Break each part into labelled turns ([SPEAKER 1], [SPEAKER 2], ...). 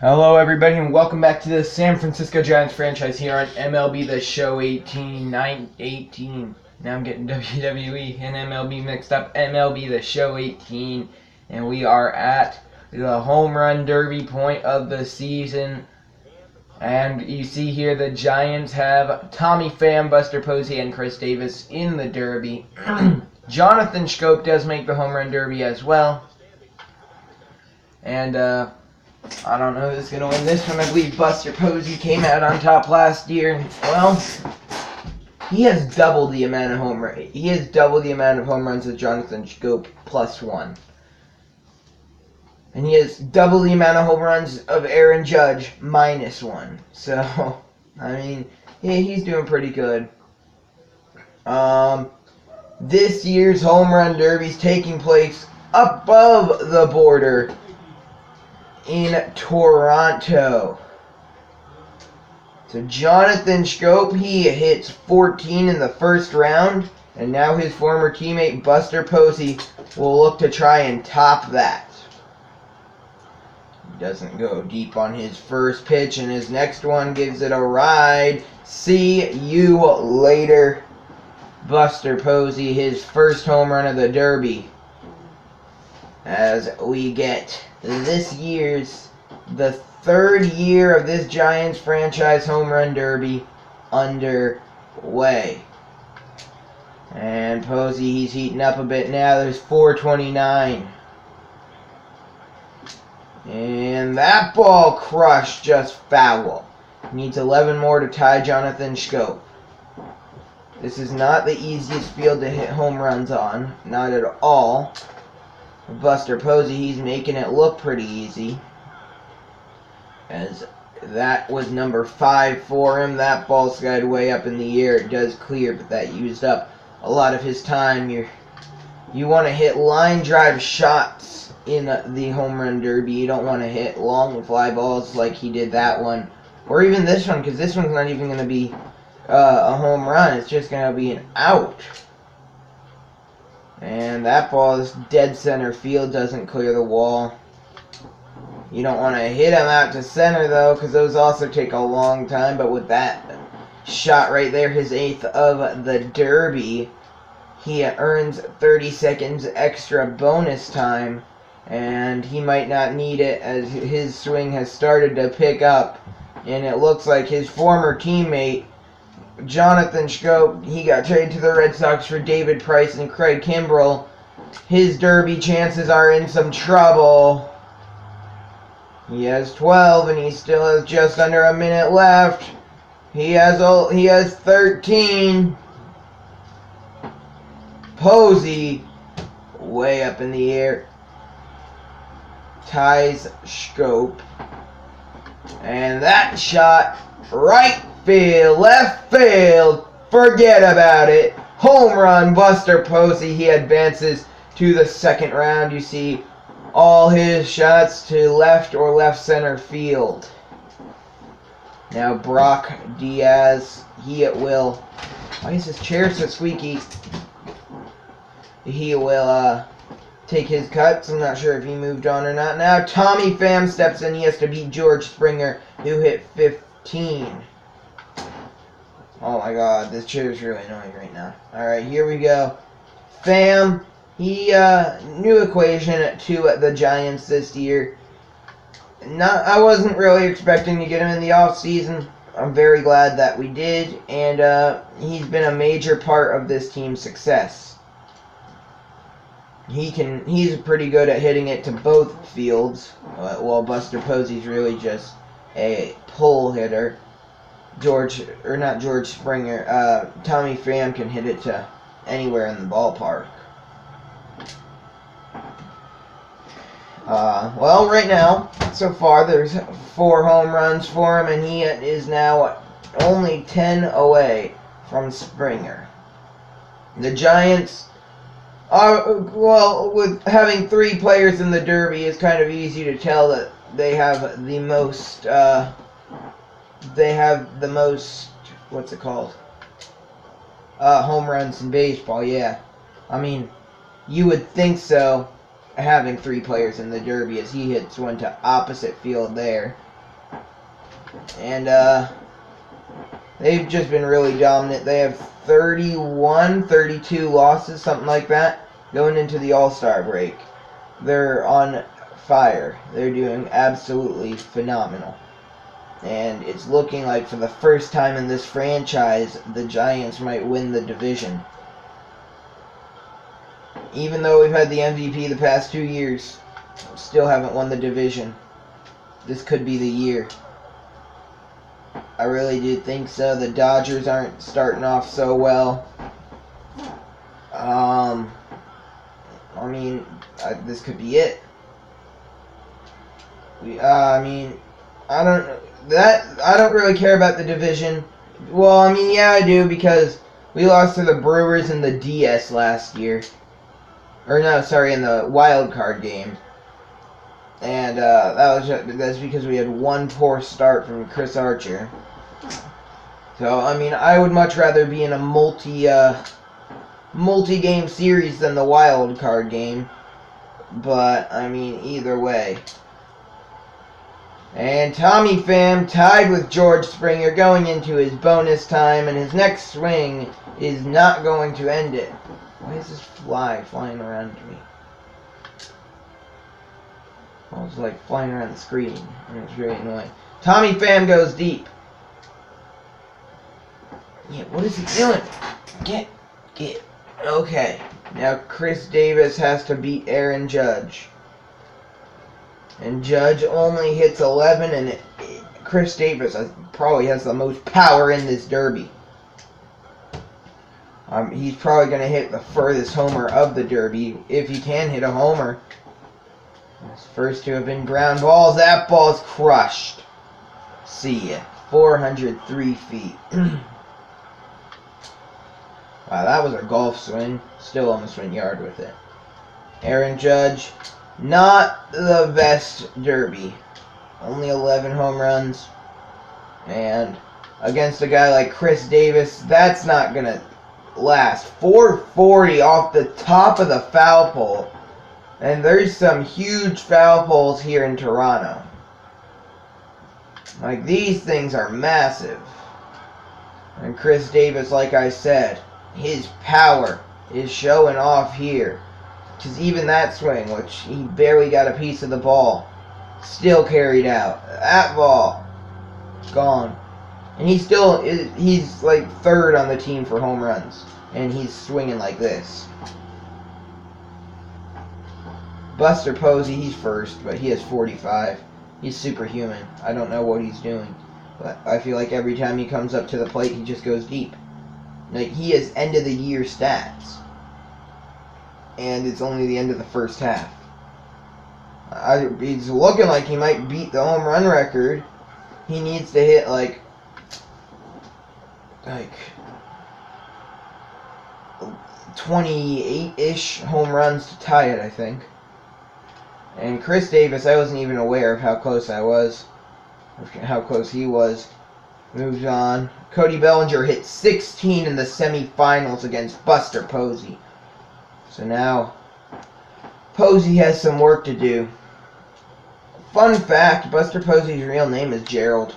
[SPEAKER 1] Hello, everybody, and welcome back to the San Francisco Giants franchise here on MLB The Show 18. Now I'm getting WWE and MLB mixed up. MLB The Show 18, and we are at the home run derby point of the season. And you see here the Giants have Tommy Pham, Buster Posey, and Chris Davis in the derby. Jonathan Schoop does make the home run derby as well. And, I don't know who's going to win this one. I believe Buster Posey came out on top last year. Well, he has double the amount of home runs. He has double the amount of home runs as Jonathan Schoop +1. And he has double the amount of home runs of Aaron Judge -1. So, I mean, yeah, he's doing pretty good. This year's home run derby is taking place above the border in Toronto. So Jonathan Schoop, he hits 14 in the first round, and now his former teammate Buster Posey will look to try and top that. He doesn't go deep on his first pitch, and his next one gives it a ride. See you later, Buster Posey, his first home run of the derby. As we get the third year of this Giants franchise home run derby underway. And Posey, he's heating up a bit now. There's 429. And that ball crushed, just foul. Needs 11 more to tie Jonathan Schoop. This is not the easiest field to hit home runs on. Not at all. Buster Posey, he's making it look pretty easy. As that was number 5 for him. That ball skied way up in the air. It does clear, but that used up a lot of his time. You want to hit line drive shots in the home run derby. You don't want to hit long fly balls like he did that one. Or even this one, because this one's not even going to be a home run. It's just going to be an out. And that ball is dead center field, doesn't clear the wall. You don't want to hit him out to center, though, because those also take a long time. But with that shot right there, his 8th of the derby, he earns 30 seconds extra bonus time. And he might not need it as his swing has started to pick up. And it looks like his former teammate, Jonathan Schoop, he got traded to the Red Sox for David Price and Craig Kimbrell. His derby chances are in some trouble. He has 12, and he still has just under a minute left. He has 13. Posey, way up in the air, ties Schoop. And that shot, right field, left field, forget about it. Home run, Buster Posey. He advances to the second round. You see all his shots to left or left center field. Now Brock Diaz, he will, why is this chair so squeaky? He will take his cuts. I'm not sure if he moved on or not. Now Tommy Pham steps in. He has to beat George Springer, who hit 15. Oh my god, this chair is really annoying right now. Alright, here we go. Pham, he, new equation to the Giants this year. I wasn't really expecting to get him in the offseason. I'm very glad that we did, and he's been a major part of this team's success. He's pretty good at hitting it to both fields, while Buster Posey's really just a pull hitter. Tommy Pham can hit it to anywhere in the ballpark. Well, right now, so far, there's 4 home runs for him, and he is now only 10 away from Springer. The Giants, with having 3 players in the derby, it's kind of easy to tell that they have the most, what's it called? Home runs in baseball, yeah. I mean, you would think so, having 3 players in the derby, as he hits one to opposite field there. And they've just been really dominant. They have 31, 32 losses, something like that, going into the All-Star break. They're on fire. They're doing absolutely phenomenal. And it's looking like for the first time in this franchise, the Giants might win the division. Even though we've had the MVP the past 2 years, still haven't won the division. This could be the year. I really do think so. The Dodgers aren't starting off so well. This could be it. I don't really care about the division. Well, yeah, I do, because we lost to the Brewers in the DS last year. Or no, sorry, in the wild card game. And that's because we had one poor start from Chris Archer. So, I would much rather be in a multi-game series than the wild card game. But, either way. And Tommy Pham tied with George Springer going into his bonus time, and his next swing is not going to end it. Why is this fly flying around me? Well, it's like flying around the screen, and it's very annoying. Tommy Pham goes deep. Yeah, what is he doing? Get. Okay. Now Chris Davis has to beat Aaron Judge. And Judge only hits 11, and Chris Davis probably has the most power in this derby. He's probably going to hit the furthest homer of the derby, if he can hit a homer. His first two have been ground balls. That ball's crushed. See ya. 403 feet. Wow, that was a golf swing. Still almost went yard with it. Aaron Judge, not the best derby. Only 11 home runs. And against a guy like Chris Davis, that's not going to last. 440 off the top of the foul pole. And there's some huge foul poles here in Toronto. Like, these things are massive. And Chris Davis, like I said, his power is showing off here. Because even that swing, which he barely got a piece of the ball, still carried out. That ball, gone. And he's like third on the team for home runs. And he's swinging like this. Buster Posey, he's first, but he has 45. He's superhuman. I don't know what he's doing. But I feel like every time he comes up to the plate, he just goes deep. Like, he has end of the year stats. And it's only the end of the first half. He's looking like he might beat the home run record. He needs to hit like 28-ish home runs to tie it, I think. And Chris Davis, I wasn't even aware of how close I was. How close he was. Moves on. Cody Bellinger hit 16 in the semifinals against Buster Posey. So now, Posey has some work to do. Fun fact, Buster Posey's real name is Gerald.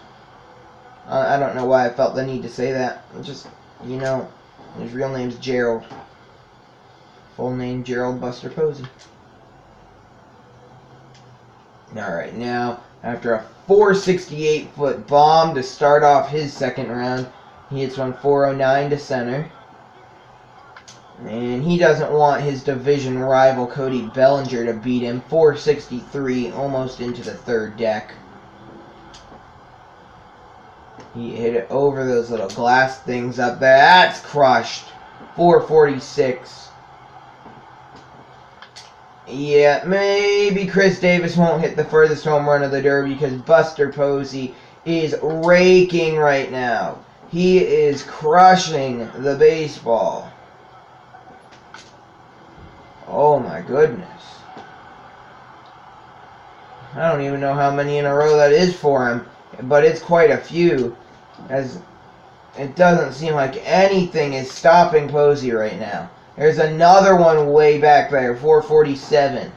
[SPEAKER 1] I don't know why I felt the need to say that. Just, his real name's Gerald. Full name, Gerald Buster Posey. Alright, now, after a 468-foot bomb to start off his second round, he hits one 409 to center. And he doesn't want his division rival Cody Bellinger to beat him. 463, almost into the third deck. He hit it over those little glass things up there. That's crushed. 446. Yeah, maybe Chris Davis won't hit the furthest home run of the derby because Buster Posey is raking right now. He is crushing the baseball. Oh my goodness. I don't even know how many in a row that is for him, but it's quite a few, as it doesn't seem like anything is stopping Posey right now. There's another one way back there, 447.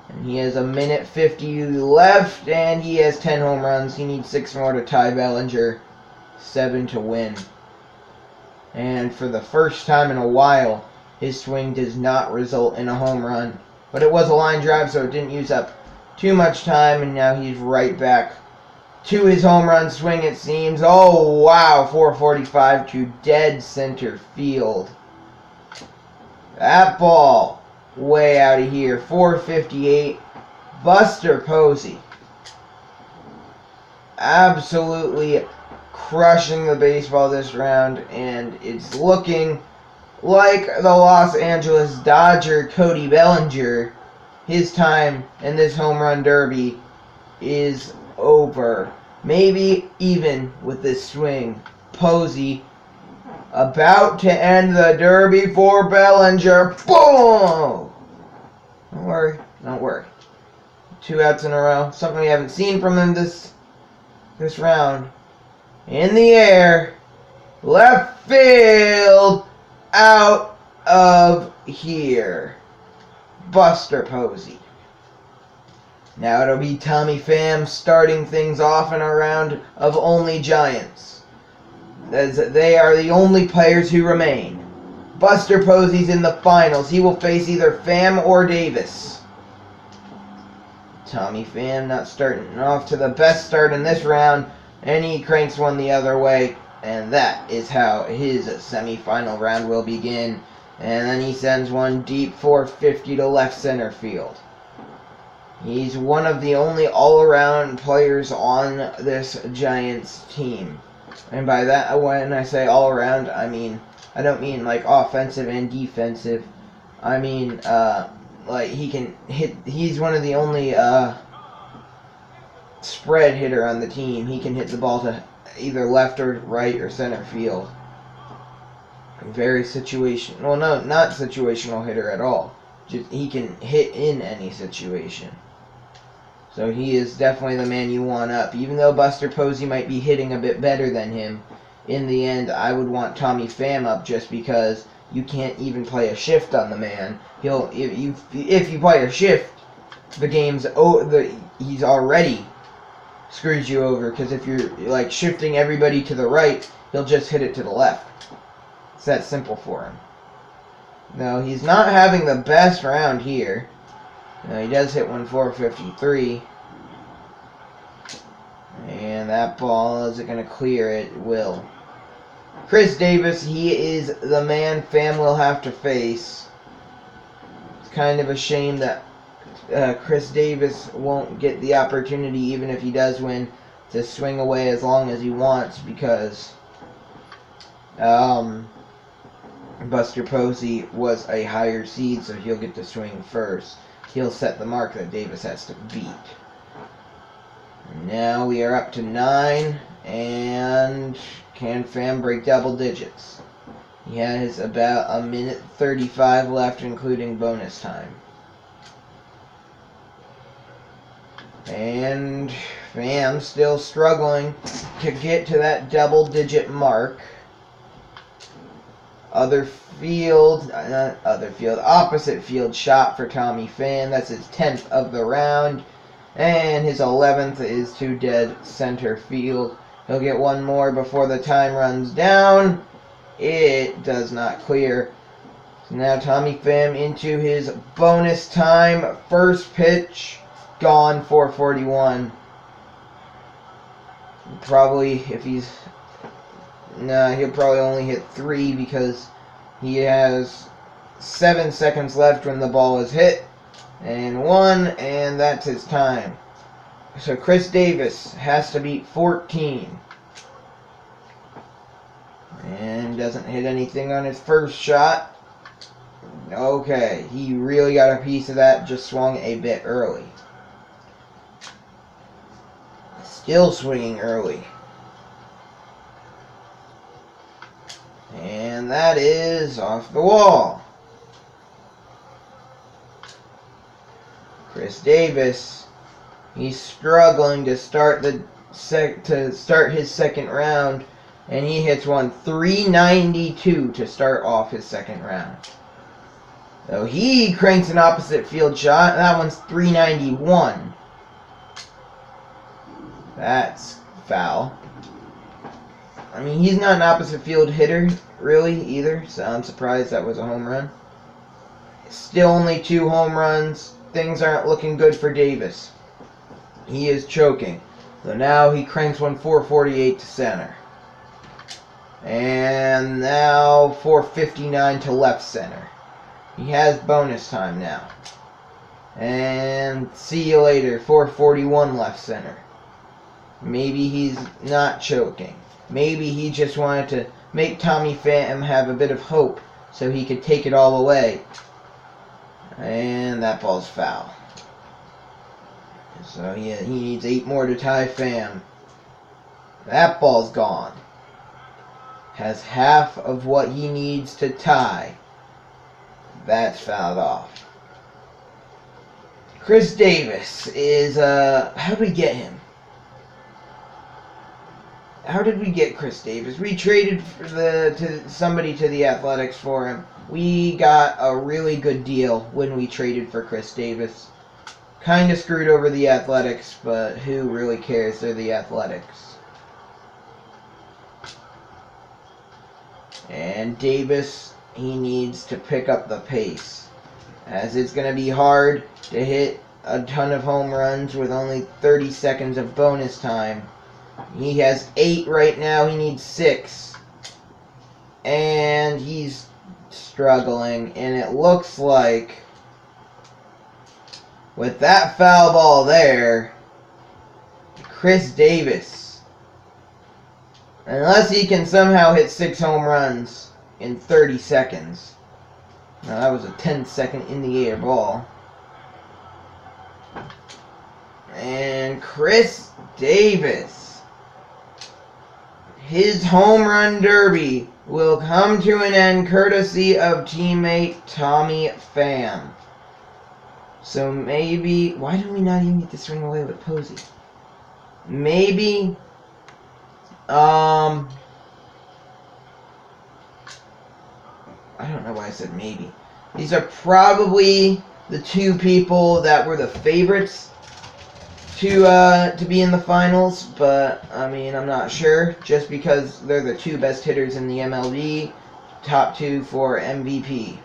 [SPEAKER 1] And he has a minute 50 left, and he has 10 home runs. He needs 6 more to tie Bellinger, 7 to win. And for the first time in a while, his swing does not result in a home run. But it was a line drive, so it didn't use up too much time, and now he's right back to his home run swing, it seems. Oh, wow, 445 to dead center field. That ball way out of here. 458. Buster Posey absolutely crushing the baseball this round, and it's looking like the Los Angeles Dodger Cody Bellinger, his time in this home run derby is over. Maybe even with this swing. Posey about to end the derby for Bellinger. Boom! Don't worry. Don't worry. 2 outs in a row. Something we haven't seen from him this round. In the air. Left field. Out of here. Buster Posey. Now it'll be Tommy Pham starting things off in a round of only Giants, as they are the only players who remain. Buster Posey's in the finals. He will face either Pham or Davis. Tommy Pham not starting off to the best start in this round, and he cranks one the other way, and that is how his semifinal round will begin. And then he sends one deep 450 to left center field. He's one of the only all-around players on this Giants team. And by that, when I say all-around, I don't mean like offensive and defensive. I mean, like he can hit. He's one of the only spread hitter on the team. He can hit the ball to either left or right or center field. Very situational. Well, no, not situational hitter at all. Just he can hit in any situation. So he is definitely the man you want up. Even though Buster Posey might be hitting a bit better than him, in the end, I would want Tommy Pham up just because you can't even play a shift on the man. If you play a shift, the game's he's already screwed you over, because if you're like shifting everybody to the right, he'll just hit it to the left. It's that simple for him. No, he's not having the best round here. Now, he does hit one 453. And that ball, is it going to clear? It will. Chris Davis, he is the man Pham will have to face. It's kind of a shame that Chris Davis won't get the opportunity, even if he does win, to swing away as long as he wants, because Buster Posey was a higher seed, so he'll get to swing first. He'll set the mark that Davis has to beat. Now we are up to 9, and can Pham break double digits? He has about a minute 35 left, including bonus time. And Pham still struggling to get to that double-digit mark. Opposite field shot for Tommy Pham. That's his 10th of the round. And his 11th is to dead center field. He'll get one more before the time runs down. It does not clear. So now Tommy Pham into his bonus time. First pitch, gone, 441. Probably, if he's... Nah, he'll probably only hit 3 because he has 7 seconds left when the ball is hit. And 1, and that's his time. So Chris Davis has to beat 14. And doesn't hit anything on his first shot. Okay, he really got a piece of that, just swung a bit early. Still swinging early. And that is off the wall. Chris Davis, he's struggling to start his second round, and he hits one 392 to start off his second round. So he cranks an opposite field shot. That one's 391. That's foul. I mean, he's not an opposite field hitter, really, either, so I'm surprised that was a home run. Still only 2 home runs. Things aren't looking good for Davis. He is choking. So now he cranks one 448 to center. And now 459 to left center. He has bonus time now. And see you later, 441 left center. Maybe he's not choking. Maybe he just wanted to make Tommy Pham have a bit of hope so he could take it all away. And that ball's foul. So he needs 8 more to tie Pham. That ball's gone. Has half of what he needs to tie. That's fouled off. Chris Davis is, how did we get him? How did we get Chris Davis? We traded for somebody to the Athletics for him. We got a really good deal when we traded for Chris Davis. Kind of screwed over the Athletics, but who really cares? They're the Athletics. And Davis, he needs to pick up the pace, as it's going to be hard to hit a ton of home runs with only 30 seconds of bonus time. He has 8 right now. He needs 6. And he's struggling. And it looks like with that foul ball there, Chris Davis, unless he can somehow hit 6 home runs in 30 seconds. Now that was a 10-second in the air ball. And Chris Davis, his home run derby will come to an end courtesy of teammate Tommy Pham. So maybe, why did we not even get this ring away with Posey? Maybe, I don't know why I said maybe. These are probably the 2 people that were the favorites to be in the finals, but I mean, I'm not sure, just because they're the 2 best hitters in the MLB, top 2 for MVP.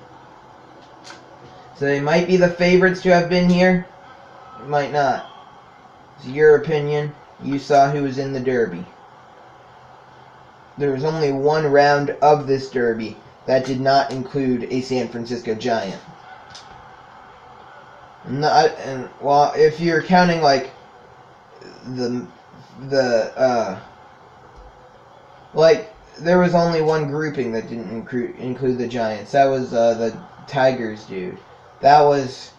[SPEAKER 1] So they might be the favorites to have been here, might not. It's your opinion. You saw who was in the Derby. There was only 1 round of this Derby that did not include a San Francisco Giant. Well, if you're counting like like there was only 1 grouping that didn't include the Giants. That was the Tigers dude. That was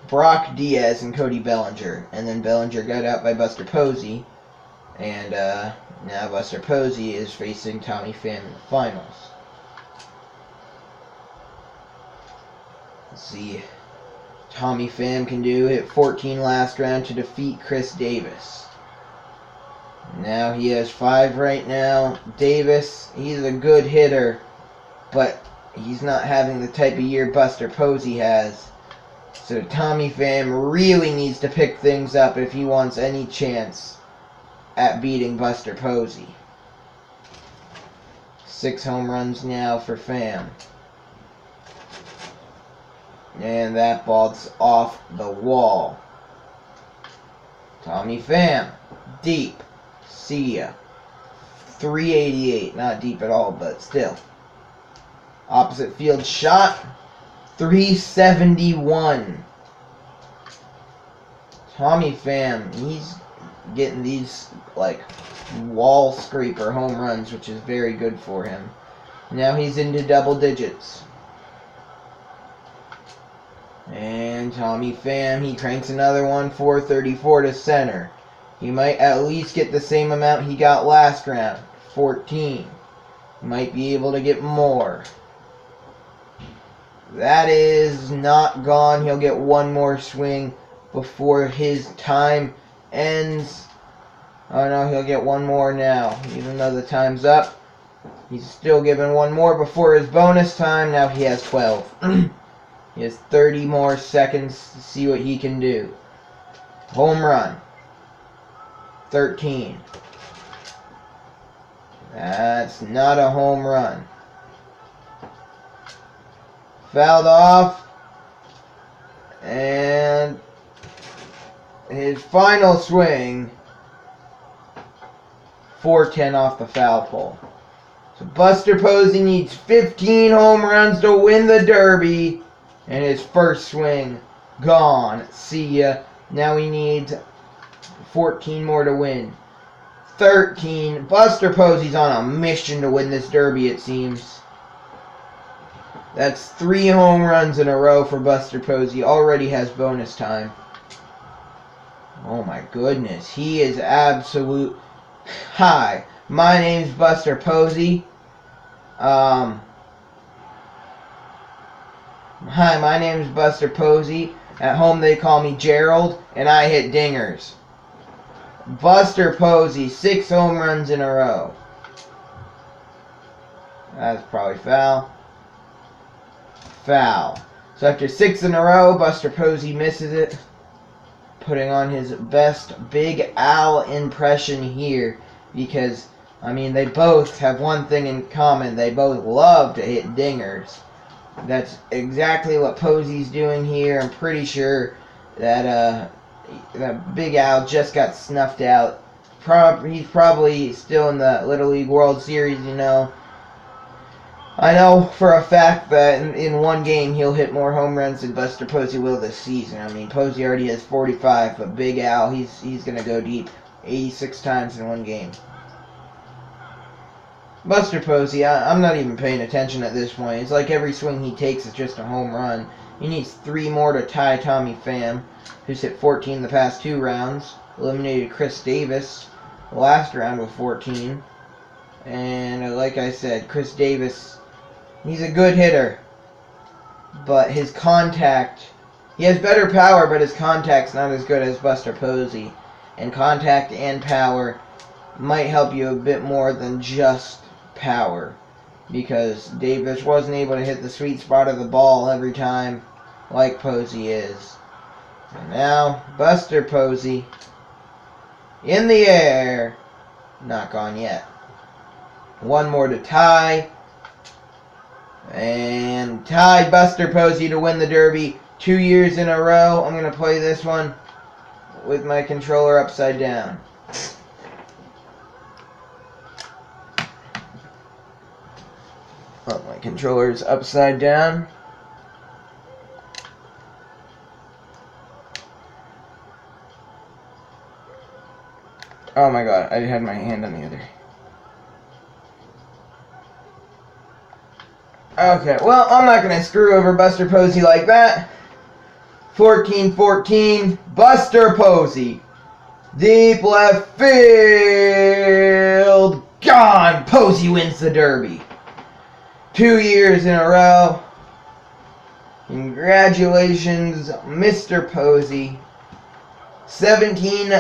[SPEAKER 1] Brock Diaz and Cody Bellinger, and then Bellinger got out by Buster Posey, and now Buster Posey is facing Tommy Pham in the finals. Let's see. Tommy Pham can do hit 14 last round to defeat Chris Davis. Now he has 5 right now. Davis, he's a good hitter, but he's not having the type of year Buster Posey has. So Tommy Pham really needs to pick things up if he wants any chance at beating Buster Posey. 6 home runs now for Pham. And that ball's off the wall. Tommy Pham, deep. See ya. 388, not deep at all, but still. Opposite field shot, 371. Tommy Pham, he's getting these like wall scraper home runs, which is very good for him. Now he's into double digits. And Tommy Pham, he cranks another one, 434 to center. He might at least get the same amount he got last round, 14. Might be able to get more. That is not gone. He'll get 1 more swing before his time ends. Oh no, he'll get 1 more now. Even though the time's up, he's still given 1 more before his bonus time. Now he has 12. He has 30 more seconds to see what he can do. Home run. 13. That's not a home run. Fouled off. And his final swing. 410 off the foul pole. So Buster Posey needs 15 home runs to win the Derby. And his first swing gone. See ya. Now he needs 14 more to win. 13. Buster Posey's on a mission to win this Derby, it seems. That's 3 home runs in a row for Buster Posey. Already has bonus time. Oh my goodness. He is absolute... Hi, my name's Buster Posey. Hi, my name's Buster Posey. At home they call me Gerald, and I hit dingers. Buster Posey, 6 home runs in a row. That's probably foul. Foul. So after 6 in a row, Buster Posey misses it. Putting on his best Big Al impression here. Because, I mean, they both have one thing in common. They both love to hit dingers. That's exactly what Posey's doing here. I'm pretty sure that that Big Al just got snuffed out. He's probably still in the Little League World Series, you know. I know for a fact that in one game he'll hit more home runs than Buster Posey will this season. I mean, Posey already has 45, but Big Al, he's going to go deep 86 times in one game. Buster Posey, I'm not even paying attention at this point. It's like every swing he takes is just a home run. He needs 3 more to tie Tommy Pham, who's hit 14 the past 2 rounds. Eliminated Chris Davis the last round with 14. And like I said, Chris Davis, he's a good hitter. But his contact, he has better power, but his contact's not as good as Buster Posey. And contact and power might help you a bit more than just power, because Davis wasn't able to hit the sweet spot of the ball every time like Posey is. And now Buster Posey in the air, not gone yet. 1 more to tie, and tie Buster Posey to win the Derby 2 years in a row. I'm going to play this one with my controller upside down. Oh, my controller's upside down. Oh my god, I had my hand on the other. Okay, well, I'm not going to screw over Buster Posey like that. 14-14, Buster Posey. Deep left field. Gone! Posey wins the Derby. 2 years in a row. Congratulations, Mr. Posey. 15,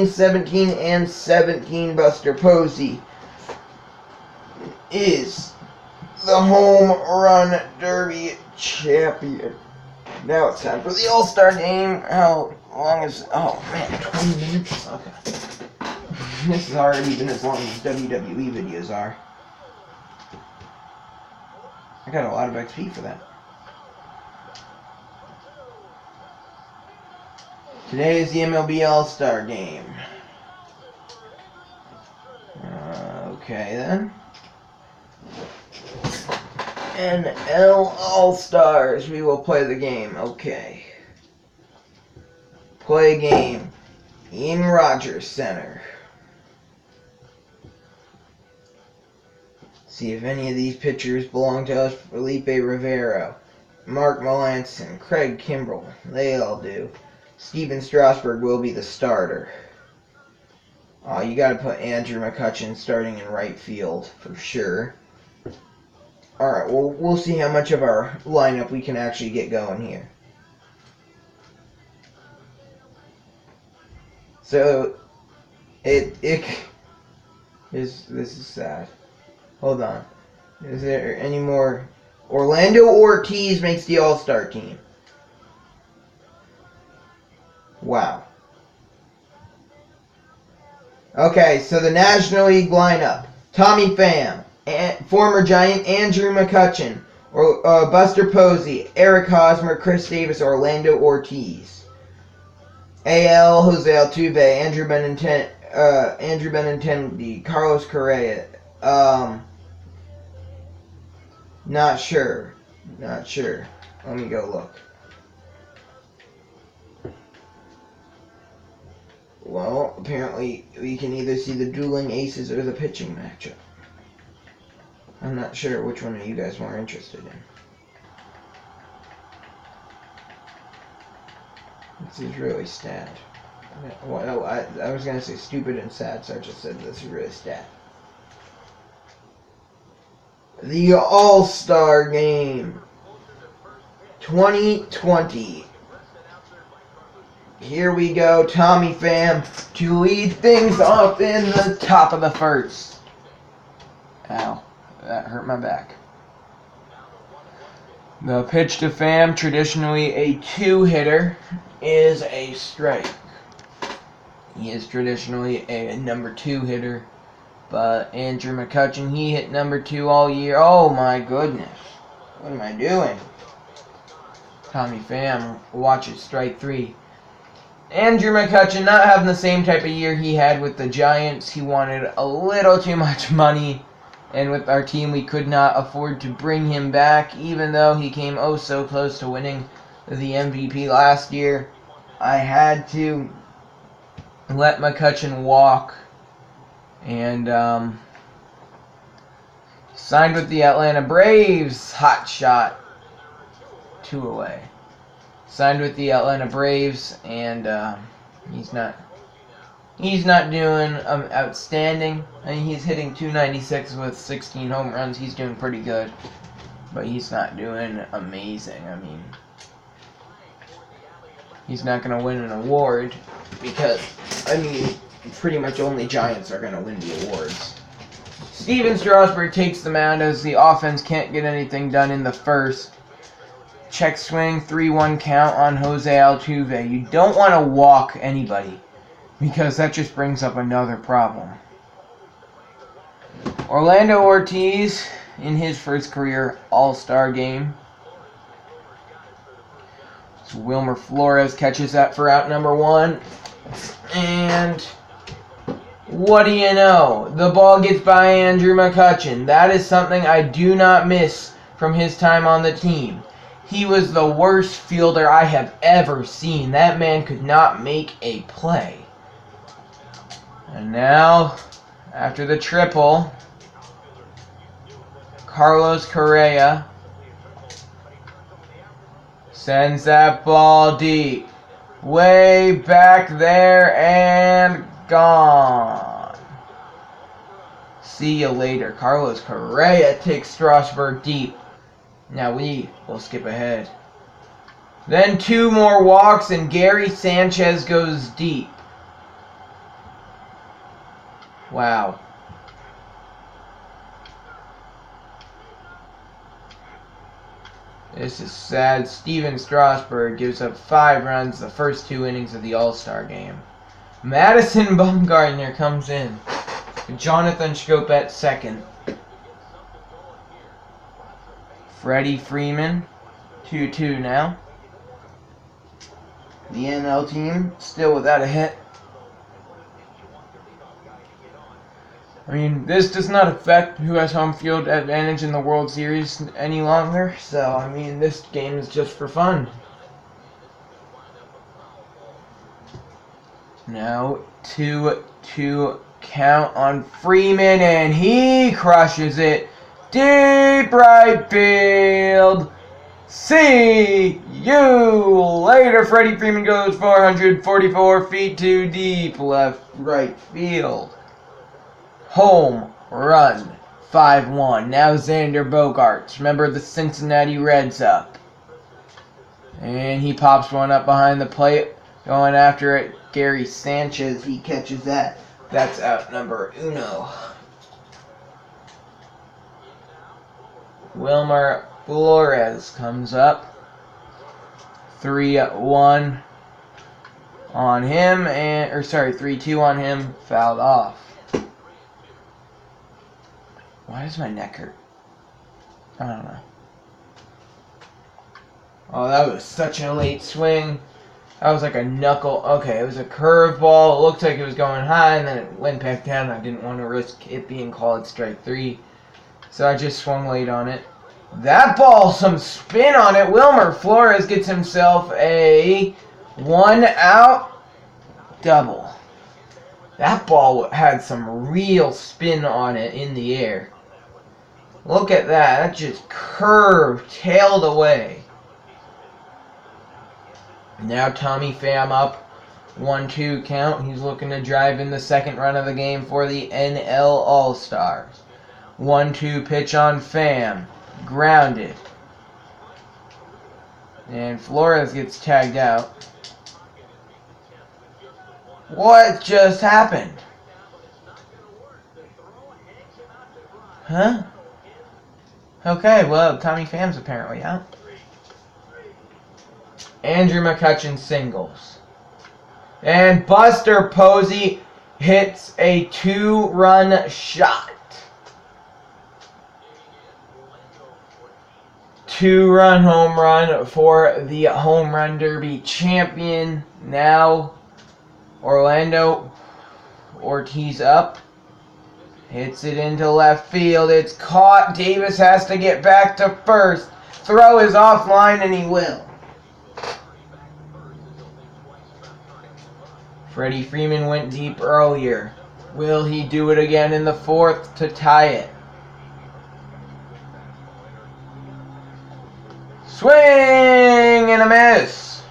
[SPEAKER 1] 17, and 17 Buster Posey is the Home Run Derby champion. Now it's time for the All-Star game. How long is... Oh, man, 20 minutes? Okay. This has already been as long as WWE videos are. I got a lot of XP for that. Today is the MLB All-Star game. Okay, then. NL All-Stars. We will play the game. Okay. Play game in Rogers Center. See if any of these pitchers belong to us. Felipe Rivero, Mark Melanson, Craig Kimbrell. They all do. Steven Strasburg will be the starter. Oh, you got to put Andrew McCutchen starting in right field for sure. Alright, well, we'll see how much of our lineup we can actually get going here. So, this is sad. Hold on. Is there any more Orlando Ortiz makes the All-Star team. Wow. Okay, so the National League lineup. Tommy Pham, former Giant Andrew McCutchen, Buster Posey, Eric Hosmer, Chris Davis, Orlando Ortiz. AL, Jose Altuve, Andrew Benintendi, Carlos Correa. Not sure. Let me go look. Well, apparently we can either see the dueling aces or the pitching matchup. I'm not sure which one are you guys more interested in. This is really sad. Well, I was going to say stupid and sad, so I just said this is really sad. The All-Star Game 2020. Here we go, Tommy Pham to lead things off in the top of the first. Ow, that hurt my back. The pitch to Pham, traditionally a two-hitter, is a strike. He is traditionally a number 2 hitter, but Andrew McCutchen, he hit number 2 all year. Oh my goodness, what am I doing? Tommy Pham watches strike 3. Andrew McCutchen not having the same type of year he had with the Giants. He wanted a little too much money, and with our team we could not afford to bring him back, even though he came oh so close to winning the MVP last year. I had to let McCutchen walk, and signed with the Atlanta Braves. Hot shot. 2 away. Signed with the Atlanta Braves, and he's not doing outstanding. I mean, he's hitting .296 with 16 home runs. He's doing pretty good, but he's not doing amazing. I mean, he's not going to win an award because, I mean, pretty much only Giants are going to win the awards. Steven Strasburg takes the mound as the offense can't get anything done in the first. Check swing, 3-1 count on Jose Altuve. You don't want to walk anybody because that just brings up another problem. Orlando Ortiz in his first career All-Star game. So Wilmer Flores catches that for out number 1. And what do you know? The ball gets by Andrew McCutchen. That is something I do not miss from his time on the team. He was the worst fielder I have ever seen. That man could not make a play. And now, after the triple, Carlos Correa sends that ball deep. Way back there and gone. See you later. Carlos Correa takes Strasburg deep. Now we will skip ahead. Then 2 more walks and Gary Sanchez goes deep. Wow. This is sad. Steven Strasburg gives up 5 runs the first 2 innings of the All-Star game. Madison Bumgarner comes in. Jonathan Schoop at second. Freddie Freeman, 2-2 now. The NL team still without a hit. I mean, this does not affect who has home field advantage in the World Series any longer. So, I mean, this game is just for fun. Now, 2-2 count on Freeman, and he crushes it. Deep right field. See you later. Freddie Freeman goes 444 feet to deep left right field. Home run. 5-1. Now Xander Bogaerts. Remember the Cincinnati Reds up. And he pops one up behind the plate. Going after it. Gary Sanchez. He catches that. That's out number 1. Wilmer Flores comes up. 3-1 on him, 3-2 on him, fouled off. Why does my neck hurt? I don't know. Oh, that was such a late swing. That was like a knuckle. Okay, it was a curveball. It looked like it was going high, and then it went back down. I didn't want to risk it being called strike 3. So I just swung late on it. That ball, some spin on it. Wilmer Flores gets himself a 1-out double. That ball had some real spin on it in the air. Look at that. That just curved, tailed away. Now Tommy Pham up. 1-2 count. He's looking to drive in the second run of the game for the NL All-Stars. 1-2 pitch on Pham. Grounded. And Flores gets tagged out. What just happened? Huh? Okay, well, Tommy Pham's apparently out. Andrew McCutchen singles. And Buster Posey hits a 2-run shot. 2-run home run for the Home Run Derby champion. Now, Orlando Ortiz up. Hits it into left field. It's caught. Davis has to get back to first. Throw is offline, and he will. Freddie Freeman went deep earlier. Will he do it again in the fourth to tie it? Swing and a miss.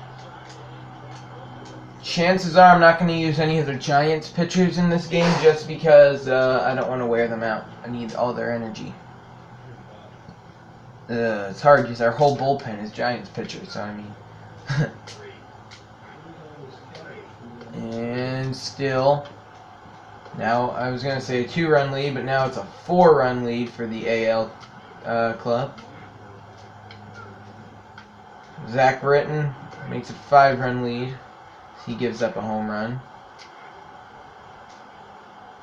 [SPEAKER 1] Chances are I'm not going to use any of the Giants pitchers in this game just because I don't want to wear them out. I need all their energy. It's hard because our whole bullpen is Giants pitchers, so I mean. And still, now I was going to say a 2-run lead, but now it's a 4-run lead for the AL club. Zach Britton makes a 5-run lead. He gives up a home run.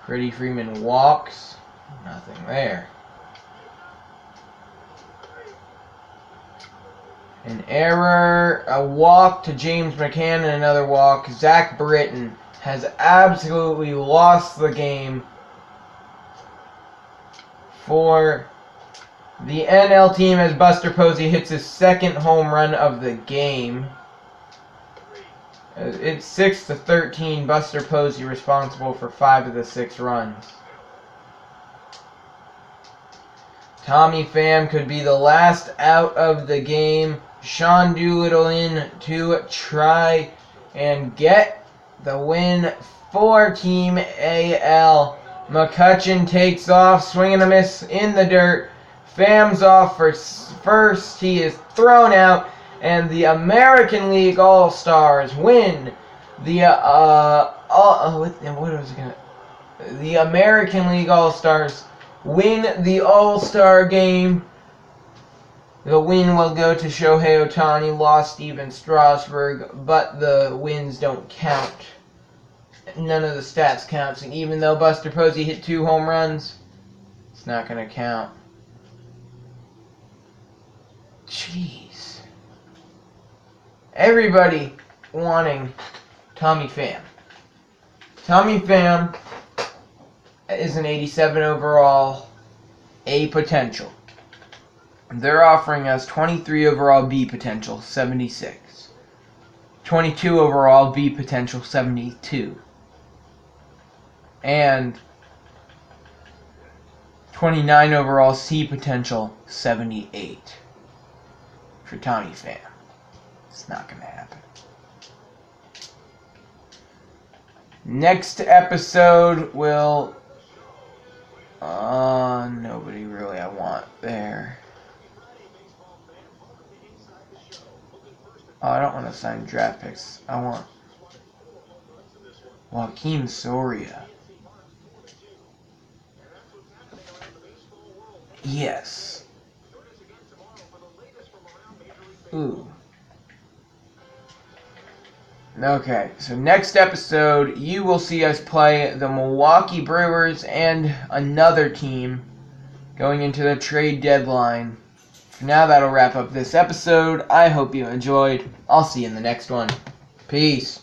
[SPEAKER 1] Freddie Freeman walks. Nothing there. An error, a walk to James McCann, and another walk. Zach Britton has absolutely lost the game for the NL team as Buster Posey hits his second home run of the game. It's 6-13. Buster Posey responsible for 5 of the 6 runs. Tommy Pham could be the last out of the game. Sean Doolittle in to try and get the win for Team AL. McCutchen takes off, swing and a miss in the dirt. Pham's off for first. He is thrown out, and the American League All-Stars win the the American League All-Stars win the All-Star game. The win will go to Shohei Ohtani, lost Steven Strasburg, but the wins don't count. None of the stats counts, and even though Buster Posey hit 2 home runs, it's not going to count. Jeez. Everybody wanting Tommy Pham. Tommy Pham is an 87 overall A potential. They're offering us 23 overall B potential, 76. 22 overall B potential, 72. And 29 overall C potential, 78. For Tommy Pham. It's not going to happen. Next episode will... nobody really I want there. Oh, I don't want to sign draft picks. I want Joaquin Soria. Yes. Ooh. Okay, so next episode, you will see us play the Milwaukee Brewers and another team going into the trade deadline. For now, that'll wrap up this episode. I hope you enjoyed. I'll see you in the next one. Peace.